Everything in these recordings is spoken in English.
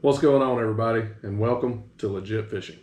What's going on, everybody, and welcome to Legit Fishing.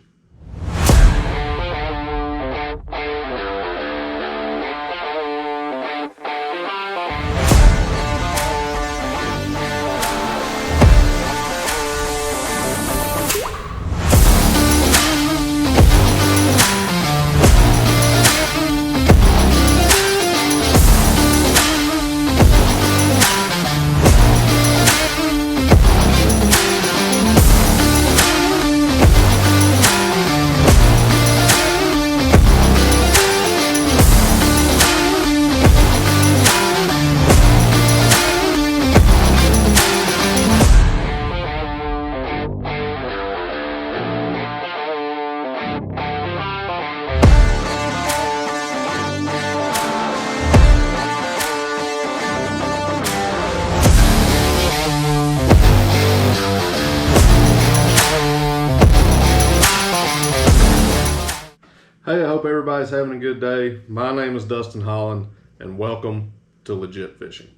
Hey, I hope everybody's having a good day. My name is Dustin Holland, and welcome to Legit Fishing.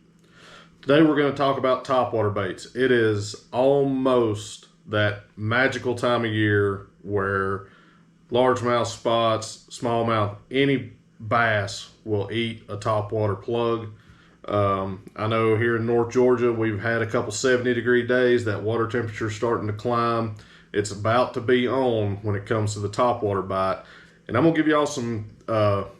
Today we're going to talk about topwater baits. It is almost that magical time of year where largemouth spots, smallmouth, any bass will eat a topwater plug. I know here in North Georgia we've had a couple 70-degree days. That water temperature is starting to climb. It's about to be on when it comes to the topwater bite. And I'm going to give y'all some,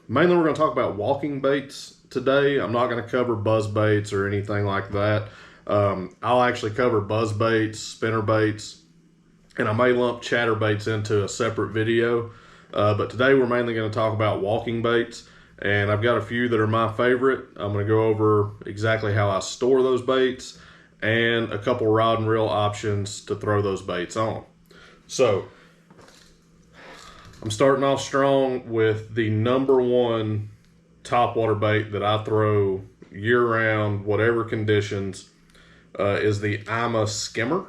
mainly we're going to talk about walking baits today. I'm not going to cover buzz baits or anything like that. I'll actually cover buzz baits, spinner baits, and I may lump chatter baits into a separate video. But today we're mainly going to talk about walking baits. And I've got a few that are my favorite. I'm going to go over exactly how I store those baits and a couple rod and reel options to throw those baits on. So I'm starting off strong with the #1 topwater bait that I throw year-round, whatever conditions, is the IMA Skimmer.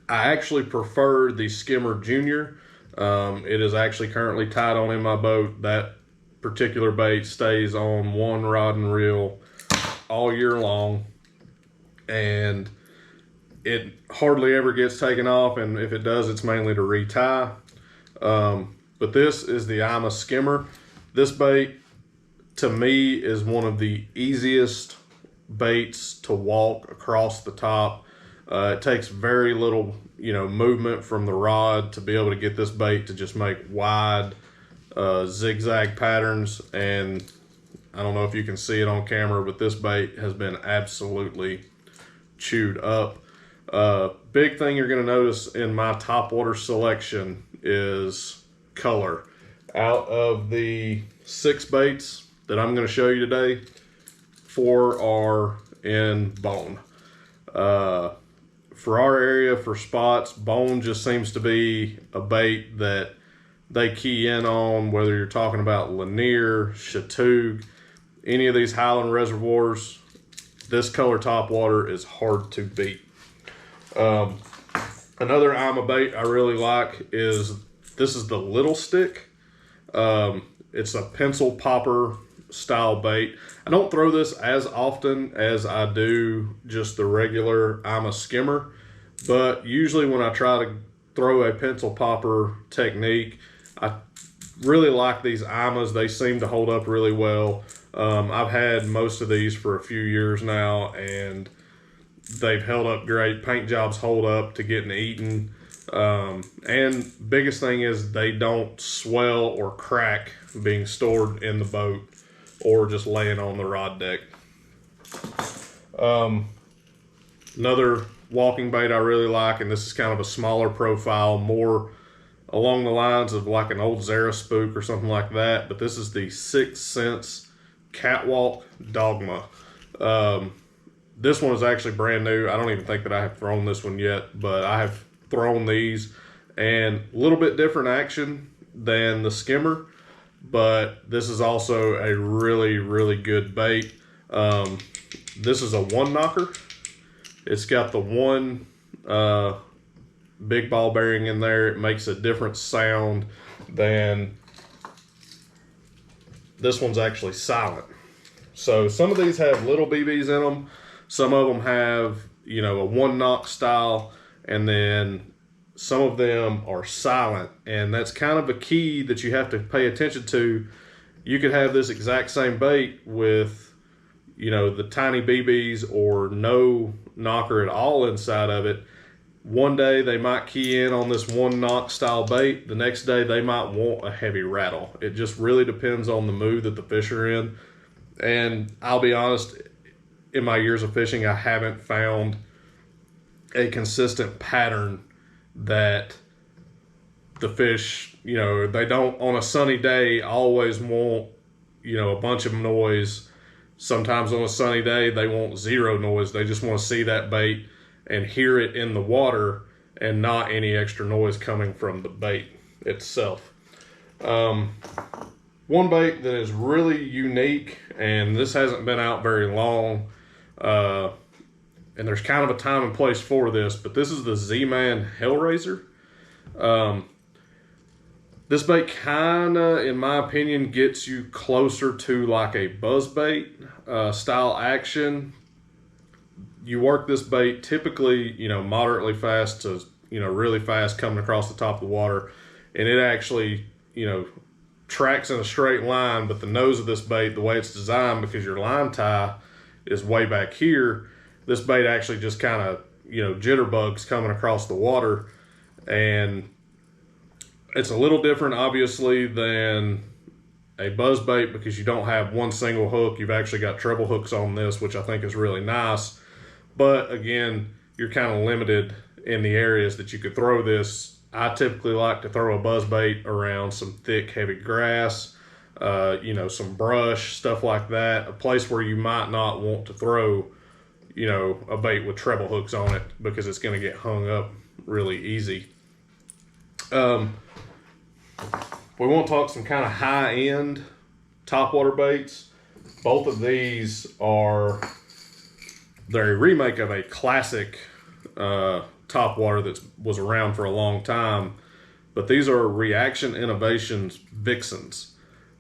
I actually prefer the Skimmer Junior. It is actually currently tied on in my boat. That particular bait stays on one rod and reel all year long, and it hardly ever gets taken off, and if it does, it's mainly to retie. But this is the IMA Skimmer. This bait, to me, is one of the easiest baits to walk across the top. It takes very little, movement from the rod to be able to get this bait to just make wide, zigzag patterns. And I don't know if you can see it on camera, but this bait has been absolutely chewed up. Big thing you're going to notice in my topwater selection is color. Out of the 6 baits that I'm going to show you today, 4 are in bone. For our area, for spots, bone just seems to be a bait that they key in on, whether you're talking about Lanier, Chateaugue, any of these highland reservoirs. This color topwater is hard to beat. Another IMA bait I really like is, this is the Little Stick. It's a pencil popper style bait. I don't throw this as often as I do just the regular IMA Skimmer, but usually when I try to throw a pencil popper technique, I really like these IMAs. They seem to hold up really well. I've had most of these for a few years now, and they've held up great. Paint jobs hold up to getting eaten. And biggest thing is they don't swell or crack being stored in the boat or just laying on the rod deck. Another walking bait I really like, and this is kind of a smaller profile, more along the lines of like an old Zara spook or something like that, but this is the 6 Sense Catwalk Dogma. This one is actually brand new. I don't even think that I have thrown this one yet, but I have thrown these, and a little bit different action than the Skimmer, but this is also a really, really good bait. This is a one knocker. It's got the one big ball bearing in there. It makes a different sound than this one's actually silent. So some of these have little BBs in them. Some of them have, a one knock style, and then some of them are silent, and that's kind of a key that you have to pay attention to. You could have this exact same bait with, you know, the tiny BBs or no knocker at all inside of it. One day they might key in on this one knock style bait. The next day they might want a heavy rattle. It just really depends on the mood that the fish are in. And I'll be honest, in my years of fishing, I haven't found a consistent pattern that the fish, you know, they don't on a sunny day always want, you know, a bunch of noise. Sometimes on a sunny day they want zero noise. They just want to see that bait and hear it in the water and not any extra noise coming from the bait itself. One bait that is really unique, and this hasn't been out very long, and there's kind of a time and place for this, but this is the ZAM Hellraiser. This bait kind of, in my opinion, gets you closer to like a buzzbait style action. You work this bait typically, you know, moderately fast to, you know, really fast coming across the top of the water, and it actually, you know, tracks in a straight line. But the nose of this bait, the way it's designed, because your line tie is way back here, this bait actually just kind of, you know, jitterbugs coming across the water. And it's a little different obviously than a buzz bait because you don't have one single hook. You've actually got treble hooks on this, which I think is really nice. But again, you're kind of limited in the areas that you could throw this. I typically like to throw a buzz bait around some thick, heavy grass, you know, some brush, stuff like that. A place where you might not want to throw, you know, a bait with treble hooks on it because it's going to get hung up really easy. We want to talk some kind of high-end topwater baits. Both of these are, they're a remake of a classic topwater that was around for a long time, but these are Reaction Innovations Vixens.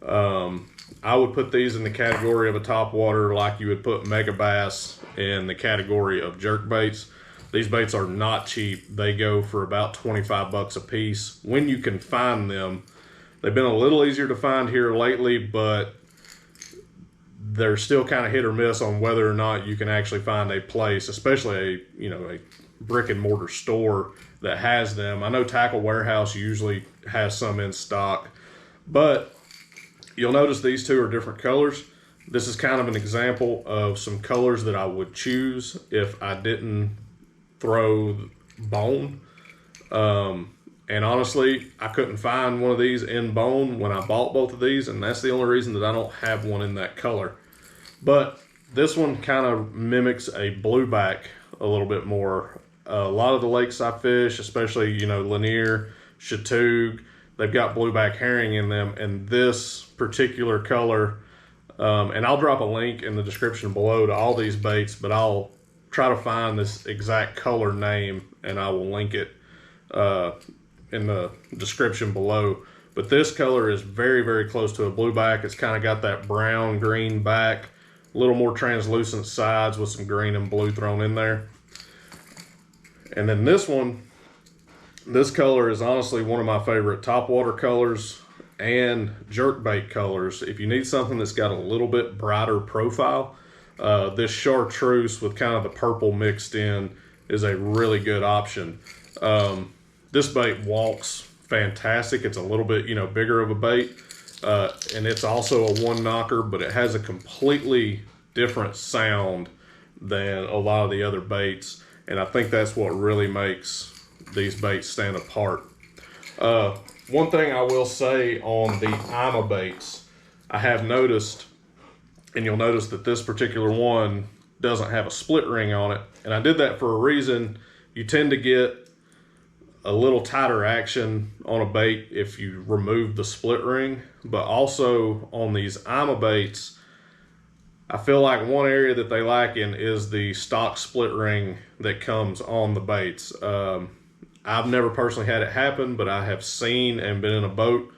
I would put these in the category of a topwater like you would put Mega Bass in the category of jerk baits. These baits are not cheap. They go for about 25 bucks a piece when you can find them. They've been a little easier to find here lately, but they're still kind of hit or miss on whether or not you can actually find a place, especially a, you know, a brick and mortar store that has them. I know Tackle Warehouse usually has some in stock, but you'll notice these two are different colors. This is kind of an example of some colors that I would choose if I didn't throw bone. And honestly, I couldn't find one of these in bone when I bought both of these, and that's the only reason that I don't have one in that color. But this one kind of mimics a blueback a little bit more. A lot of the lakes I fish, especially, you know, Lanier, Chateaugue, they've got blueback herring in them, and this particular color, and I'll drop a link in the description below to all these baits, but I'll try to find this exact color name and I will link it in the description below. But this color is very, very close to a blueback. It's kind of got that brown green back, a little more translucent sides with some green and blue thrown in there. And then this one, this color is honestly one of my favorite topwater colors and jerkbait colors. If you need something that's got a little bit brighter profile, this chartreuse with kind of the purple mixed in is a really good option. This bait walks fantastic. It's a little bit, you know, bigger of a bait, and it's also a one knocker, but it has a completely different sound than a lot of the other baits, and I think that's what really makes these baits stand apart. One thing I will say on the IMA baits, I have noticed, and you'll notice that this particular one doesn't have a split ring on it, and I did that for a reason. You tend to get a little tighter action on a bait if you remove the split ring, but also on these IMA baits, I feel like one area that they lack in is the stock split ring that comes on the baits. I've never personally had it happen, but I have seen and been in a boat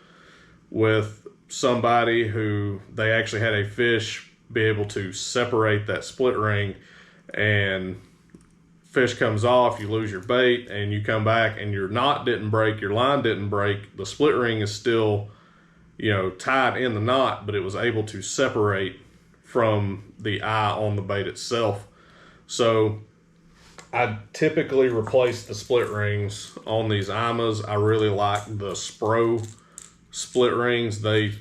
with somebody who they actually had a fish be able to separate that split ring and fish comes off, you lose your bait, and you come back and your knot didn't break, your line didn't break, the split ring is still, tied in the knot, but it was able to separate from the eye on the bait itself. So I typically replace the split rings on these IMAs. I really like the Spro split rings. They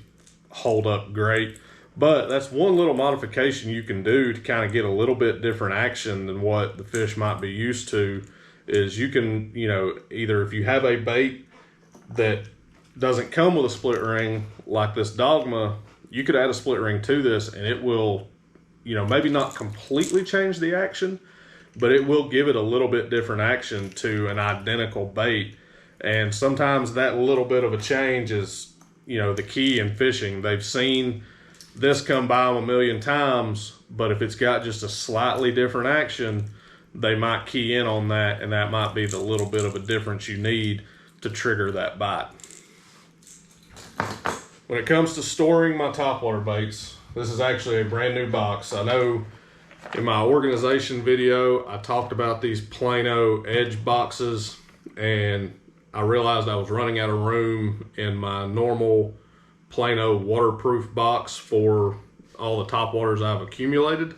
hold up great. But that's one little modification you can do to kind of get a little bit different action than what the fish might be used to, is you can, either if you have a bait that doesn't come with a split ring like this Dogma, you could add a split ring to this and it will, maybe not completely change the action, but it will give it a little bit different action to an identical bait. And sometimes that little bit of a change is, the key in fishing. They've seen this come by them a million times, but if it's got just a slightly different action, they might key in on that, and that might be the little bit of a difference you need to trigger that bite. When it comes to storing my topwater baits, this is actually a brand new box. I know in my organization video, I talked about these Plano Edge boxes, and I realized I was running out of room in my normal Plano waterproof box for all the topwaters I've accumulated,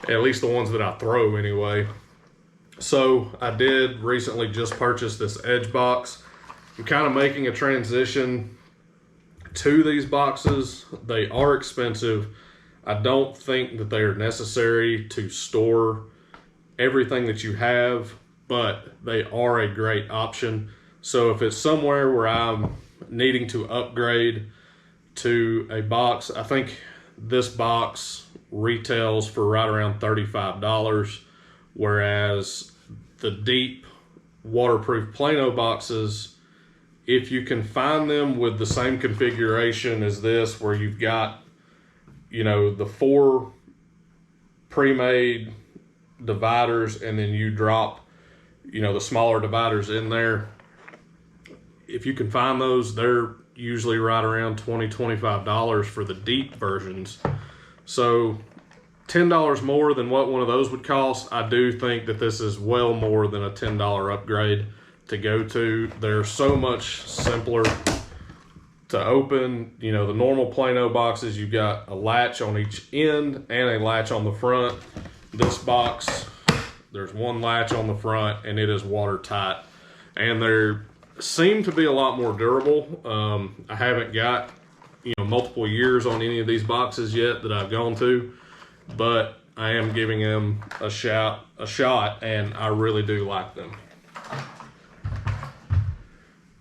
at least the ones that I throw anyway. So I did recently just purchase this Edge box. I'm kind of making a transition to these boxes. They are expensive. I don't think that they are necessary to store everything that you have, but they are a great option. So if it's somewhere where I'm needing to upgrade to a box, I think this box retails for right around $35, whereas the deep waterproof Plano boxes, if you can find them with the same configuration as this, where you've got, the 4 pre-made dividers and then you drop, the smaller dividers in there, if you can find those, they're usually right around $20, $25 for the deep versions. So $10 more than what one of those would cost. I do think that this is well more than a $10 upgrade to go to. They're so much simpler to open. The normal Plano boxes, you've got a latch on each end and a latch on the front. This box, there's one latch on the front and it is watertight. And they're seem to be a lot more durable. I haven't got multiple years on any of these boxes yet that I've gone to, but I am giving them a shot, and I really do like them.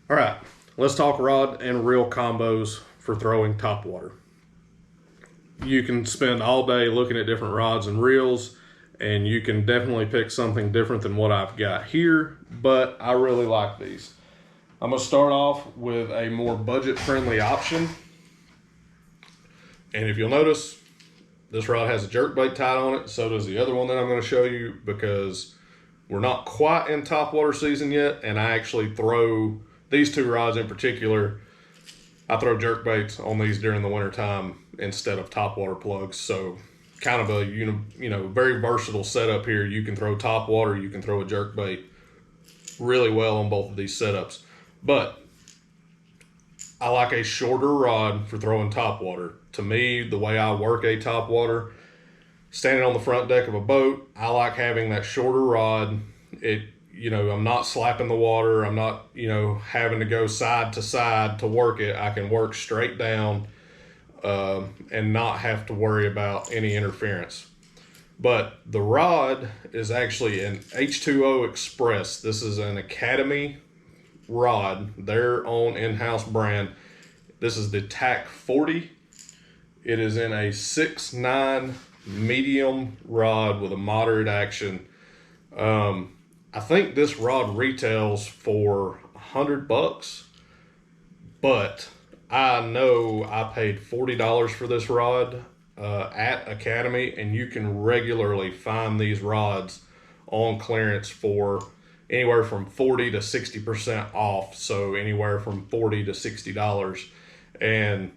All right, let's talk rod and reel combos for throwing topwater. You can spend all day looking at different rods and reels, and you can definitely pick something different than what I've got here, but I really like these. I'm going to start off with a more budget-friendly option. And if you'll notice, this rod has a jerkbait tied on it. So does the other one that I'm going to show you, because we're not quite in topwater season yet. And I actually throw these 2 rods in particular. I throw jerkbaits on these during the winter time instead of topwater plugs. So kind of a very versatile setup here. You can throw topwater, you can throw a jerkbait really well on both of these setups. But I like a shorter rod for throwing topwater. To me, the way I work a topwater, standing on the front deck of a boat, I like having that shorter rod. I'm not slapping the water. I'm not, having to go side to side to work it. I can work straight down and not have to worry about any interference. But the rod is actually an H2O Express. This is an Academy rod, their own in-house brand. This is the TAC 40. It is in a 6'9" medium rod with a moderate action. I think this rod retails for $100, but I know I paid $40 for this rod at Academy, and you can regularly find these rods on clearance for anywhere from 40 to 60% off. So anywhere from $40 to $60. And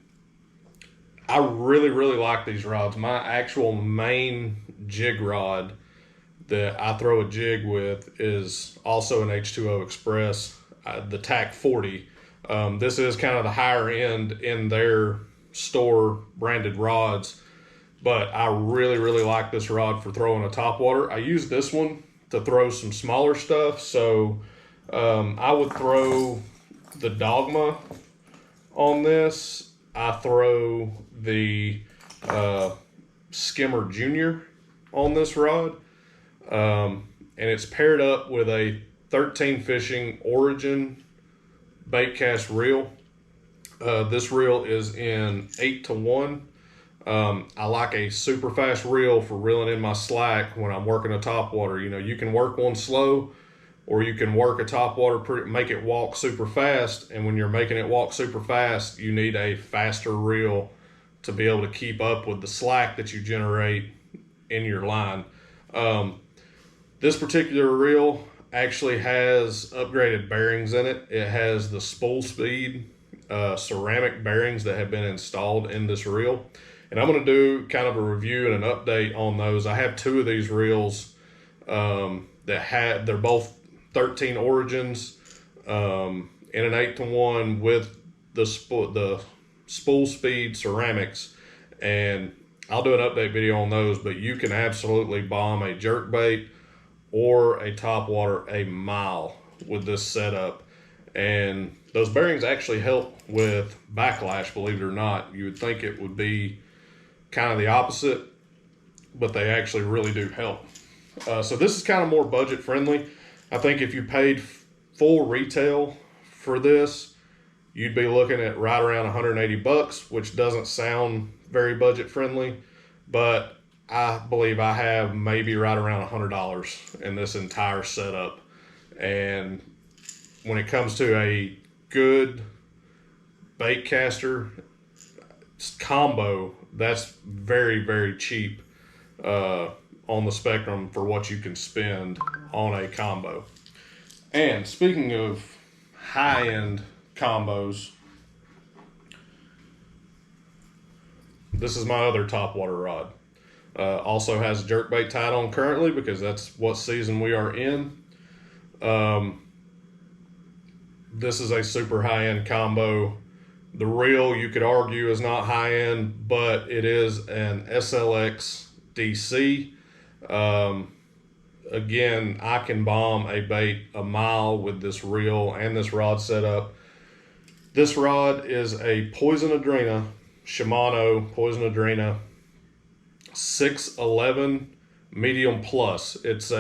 I really, really like these rods. My actual main jig rod that I throw a jig with is also an H2O Express, the TAC 40. This is kind of the higher end in their store branded rods, but I really like this rod for throwing a topwater. I use this one to throw some smaller stuff, so I would throw the Dogma on this. I throw the Skimmer Junior on this rod, and it's paired up with a 13 fishing Origin bait cast reel. This reel is in 8-to-1. I like a super fast reel for reeling in my slack when I'm working a topwater. You know, you can work one slow, or you can work a topwater, make it walk super fast. And when you're making it walk super fast, you need a faster reel to be able to keep up with the slack that you generate in your line. This particular reel actually has upgraded bearings in it. It has the spool speed ceramic bearings that have been installed in this reel. And I'm going to do kind of a review and an update on those. I have two of these reels they're both 13 Origins in an 8-to-1 with the spool speed ceramics, and I'll do an update video on those. But you can absolutely bomb a jerkbait or a topwater a mile with this setup, and those bearings actually help with backlash, believe it or not. You would think it would be kind of the opposite, but they actually really do help. So this is kind of more budget friendly. I think if you paid full retail for this, you'd be looking at right around 180 bucks, which doesn't sound very budget friendly, but I believe I have maybe right around $100 in this entire setup. And when it comes to a good bait caster combo, that's very cheap on the spectrum for what you can spend on a combo. And speaking of high-end combos, this is my other topwater rod. Also has a jerkbait tied on currently because that's what season we are in. This is a super high-end combo. The reel, you could argue, is not high-end, but it is an SLX DC. Again, I can bomb a bait a mile with this reel and this rod setup. This rod is a Poison Adrena, Shimano Poison Adrena 611 medium plus. It's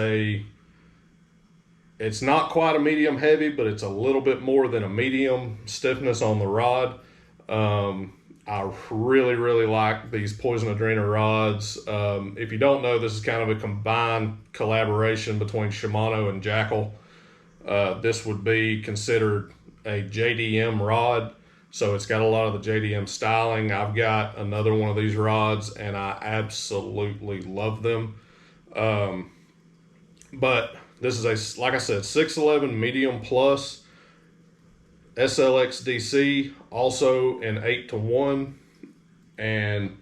not quite a medium heavy, but it's a little bit more than a medium stiffness on the rod. I really like these Poison Adrena rods. If you don't know, this is kind of a combined collaboration between Shimano and Jackal. This would be considered a JDM rod, so it's got a lot of the JDM styling. I've got another one of these rods, and I absolutely love them. But this is like I said, 611 medium plus SLX DC, also in 8-to-1, and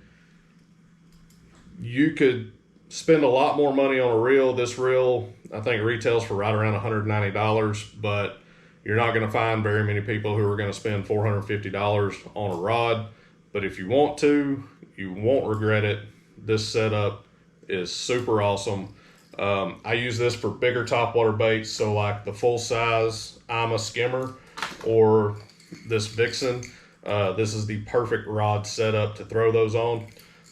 you could spend a lot more money on a reel. This reel, I think, retails for right around $190, but you're not going to find very many people who are going to spend $450 on a rod. But if you want to, you won't regret it. This setup is super awesome. I use this for bigger topwater baits, so like the full-size IMA Skimmer or this Vixen. This is the perfect rod setup to throw those on.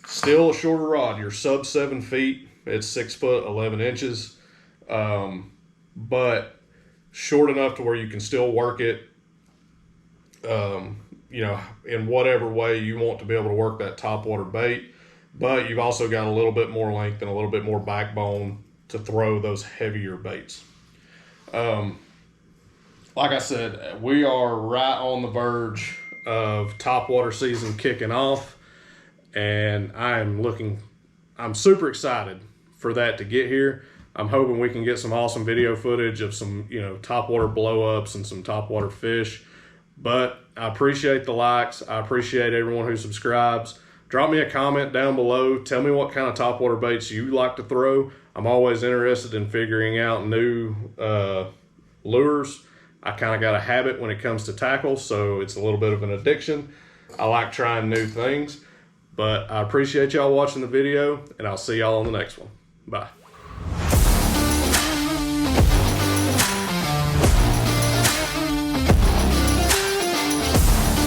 Still a shorter rod. You're sub 7 feet. It's 6 foot 11 inches, but short enough to where you can still work it, you know, in whatever way you want to be able to work that topwater bait. But you've also got a little bit more length and a little bit more backbone to throw those heavier baits. Like I said, we are right on the verge of topwater season kicking off, and I'm super excited for that to get here. I'm hoping we can get some awesome video footage of some, you know, topwater blow-ups and some topwater fish. But I appreciate the likes. I appreciate everyone who subscribes. Drop me a comment down below. Tell me what kind of topwater baits you like to throw. I'm always interested in figuring out new lures. I kind of got a habit when it comes to tackle, so it's a little bit of an addiction. I like trying new things, but I appreciate y'all watching the video, and I'll see y'all on the next one. Bye.